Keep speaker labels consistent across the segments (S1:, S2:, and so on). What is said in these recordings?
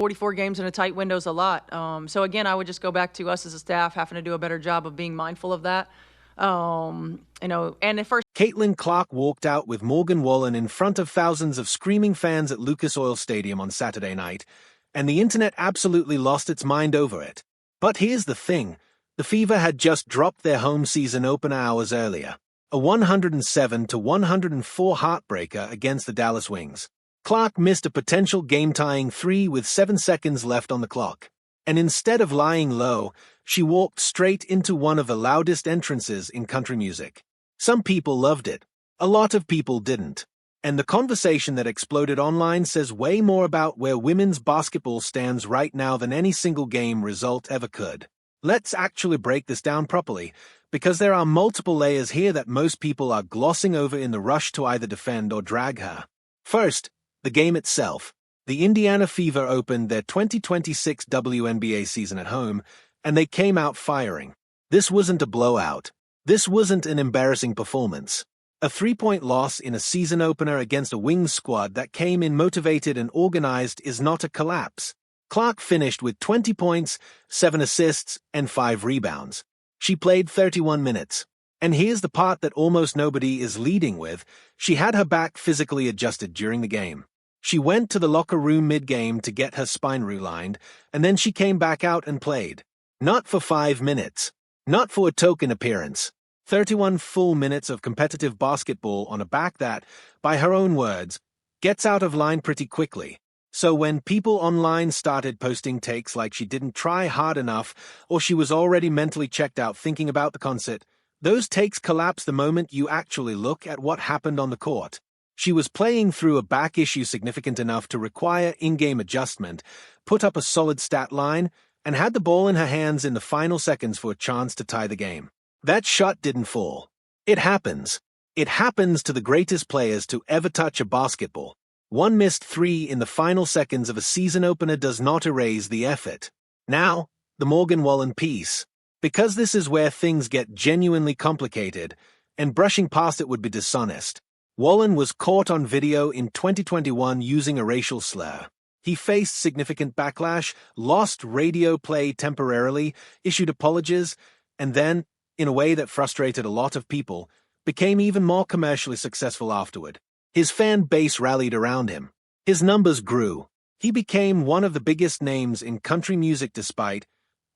S1: 44 games in a tight window is a lot. So again, I would just go back to us as a staff having to do a better job of being mindful of that. And at first,
S2: Caitlin Clark walked out with Morgan Wallen in front of thousands of screaming fans at Lucas Oil Stadium on Saturday night, and the internet absolutely lost its mind over it. But here's the thing. The Fever had just dropped their home season opener hours earlier, a 107-104 heartbreaker against the Dallas Wings. Clark missed a potential game-tying three with 7 seconds left on the clock, and instead of lying low, she walked straight into one of the loudest entrances in country music. Some people loved it. A lot of people didn't. And the conversation that exploded online says way more about where women's basketball stands right now than any single game result ever could. Let's actually break this down properly, because there are multiple layers here that most people are glossing over in the rush to either defend or drag her. First, the game itself. The Indiana Fever opened their 2026 WNBA season at home, and they came out firing. This wasn't a blowout. This wasn't an embarrassing performance. A 3-point loss in a season opener against a Wings squad that came in motivated and organized is not a collapse. Clark finished with 20 points, 7 assists, and 5 rebounds. She played 31 minutes. And here's the part that almost nobody is leading with. She had her back physically adjusted during the game. She went to the locker room mid-game to get her spine realigned, and then she came back out and played. Not for 5 minutes. Not for a token appearance. 31 full minutes of competitive basketball on a back that, by her own words, gets out of line pretty quickly. So when people online started posting takes like she didn't try hard enough or she was already mentally checked out thinking about the concert, those takes collapse the moment you actually look at what happened on the court. She was playing through a back issue significant enough to require in-game adjustment, put up a solid stat line, and had the ball in her hands in the final seconds for a chance to tie the game. That shot didn't fall. It happens. It happens to the greatest players to ever touch a basketball. One missed three in the final seconds of a season opener does not erase the effort. Now, the Morgan Wallen piece. Because this is where things get genuinely complicated, and brushing past it would be dishonest. Wallen was caught on video in 2021 using a racial slur. He faced significant backlash, lost radio play temporarily, issued apologies, and then, in a way that frustrated a lot of people, became even more commercially successful afterward. His fan base rallied around him. His numbers grew. He became one of the biggest names in country music despite,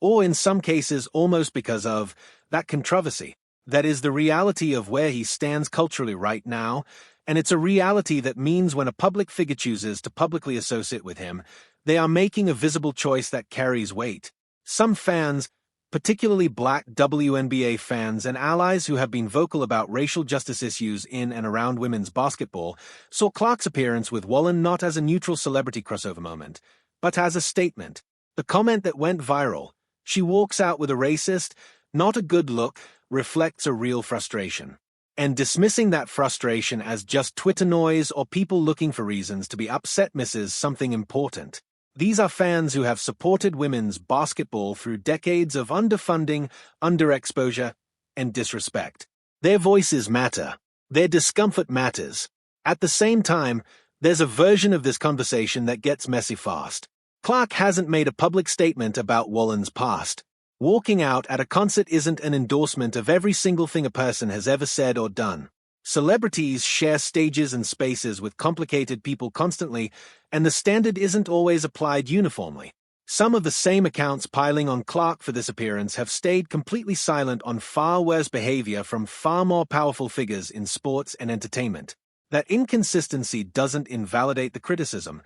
S2: or in some cases almost because of, that controversy. That is the reality of where he stands culturally right now, and it's a reality that means when a public figure chooses to publicly associate with him, they are making a visible choice that carries weight. Some fans, particularly black WNBA fans and allies who have been vocal about racial justice issues in and around women's basketball, saw Clark's appearance with Wallen not as a neutral celebrity crossover moment, but as a statement. The comment that went viral, "She walks out with a racist, not a good look," reflects a real frustration. And dismissing that frustration as just Twitter noise or people looking for reasons to be upset misses something important. These are fans who have supported women's basketball through decades of underfunding, underexposure, and disrespect. Their voices matter. Their discomfort matters. At the same time, there's a version of this conversation that gets messy fast. Clark hasn't made a public statement about Wallen's past. Walking out at a concert isn't an endorsement of every single thing a person has ever said or done. Celebrities share stages and spaces with complicated people constantly, and the standard isn't always applied uniformly. Some of the same accounts piling on Clark for this appearance have stayed completely silent on far worse behavior from far more powerful figures in sports and entertainment. That inconsistency doesn't invalidate the criticism,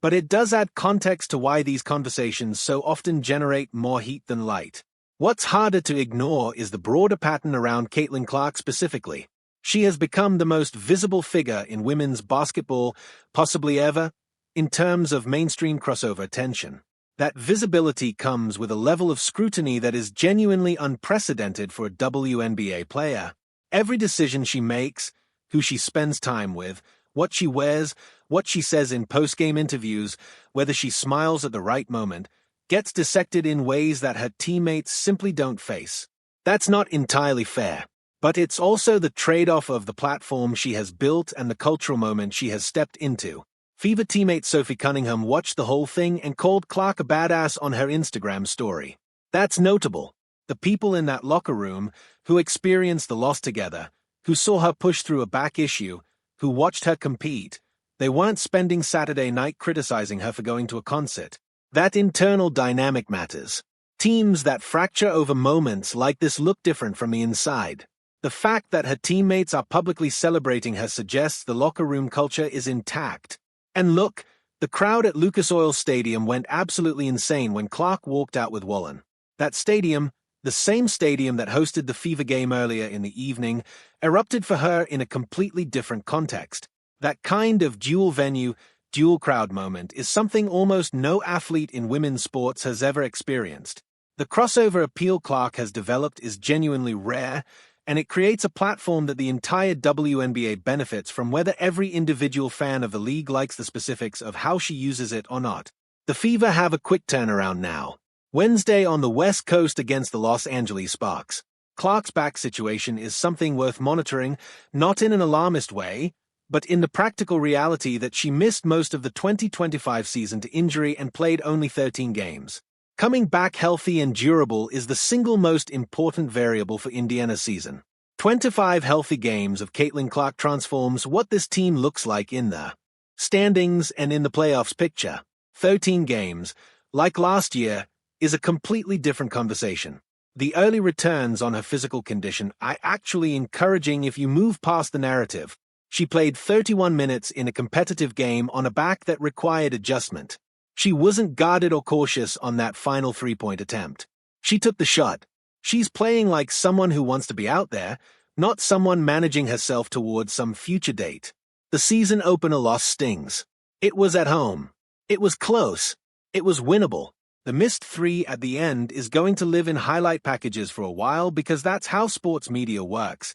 S2: but it does add context to why these conversations so often generate more heat than light. What's harder to ignore is the broader pattern around Caitlin Clark specifically. She has become the most visible figure in women's basketball, possibly ever, in terms of mainstream crossover attention. That visibility comes with a level of scrutiny that is genuinely unprecedented for a WNBA player. Every decision she makes, who she spends time with, what she wears, what she says in post-game interviews, whether she smiles at the right moment, gets dissected in ways that her teammates simply don't face. That's not entirely fair. But it's also the trade-off of the platform she has built and the cultural moment she has stepped into. Fever teammate Sophie Cunningham watched the whole thing and called Clark a badass on her Instagram story. That's notable. The people in that locker room, who experienced the loss together, who saw her push through a back issue, who watched her compete, they weren't spending Saturday night criticizing her for going to a concert. That internal dynamic matters. Teams that fracture over moments like this look different from the inside. The fact that her teammates are publicly celebrating her suggests the locker room culture is intact. And look, the crowd at Lucas Oil Stadium went absolutely insane when Clark walked out with Wallen. That stadium, the same stadium that hosted the Fever game earlier in the evening, erupted for her in a completely different context. That kind of dual venue, dual crowd moment is something almost no athlete in women's sports has ever experienced. The crossover appeal Clark has developed is genuinely rare, and it creates a platform that the entire WNBA benefits from, whether every individual fan of the league likes the specifics of how she uses it or not. The Fever have a quick turnaround now. Wednesday on the West Coast against the Los Angeles Sparks. Clark's back situation is something worth monitoring, not in an alarmist way, but in the practical reality that she missed most of the 2025 season to injury and played only 13 games. Coming back healthy and durable is the single most important variable for Indiana's season. 25 healthy games of Caitlin Clark transforms what this team looks like in the standings and in the playoffs picture. 13 games, like last year, is a completely different conversation. The early returns on her physical condition are actually encouraging if you move past the narrative. She played 31 minutes in a competitive game on a back that required adjustment. She wasn't guarded or cautious on that final three-point attempt. She took the shot. She's playing like someone who wants to be out there, not someone managing herself towards some future date. The season opener loss stings. It was at home. It was close. It was winnable. The missed three at the end is going to live in highlight packages for a while because that's how sports media works.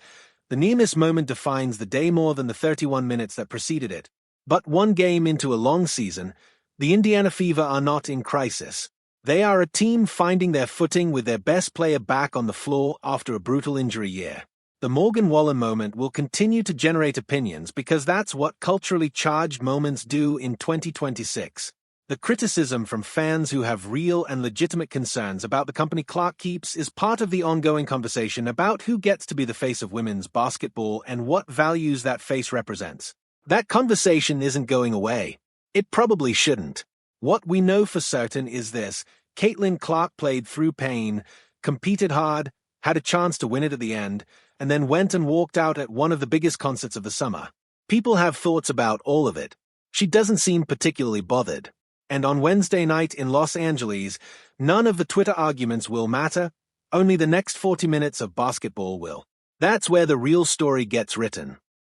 S2: The near-miss moment defines the day more than the 31 minutes that preceded it. But one game into a long season, the Indiana Fever are not in crisis. They are a team finding their footing with their best player back on the floor after a brutal injury year. The Morgan Wallen moment will continue to generate opinions because that's what culturally charged moments do in 2026. The criticism from fans who have real and legitimate concerns about the company Clark keeps is part of the ongoing conversation about who gets to be the face of women's basketball and what values that face represents. That conversation isn't going away. It probably shouldn't. What we know for certain is this: Caitlin Clark played through pain, competed hard, had a chance to win it at the end, and then went and walked out at one of the biggest concerts of the summer. People have thoughts about all of it. She doesn't seem particularly bothered. And on Wednesday night in Los Angeles, none of the Twitter arguments will matter, only the next 40 minutes of basketball will. That's where the real story gets written.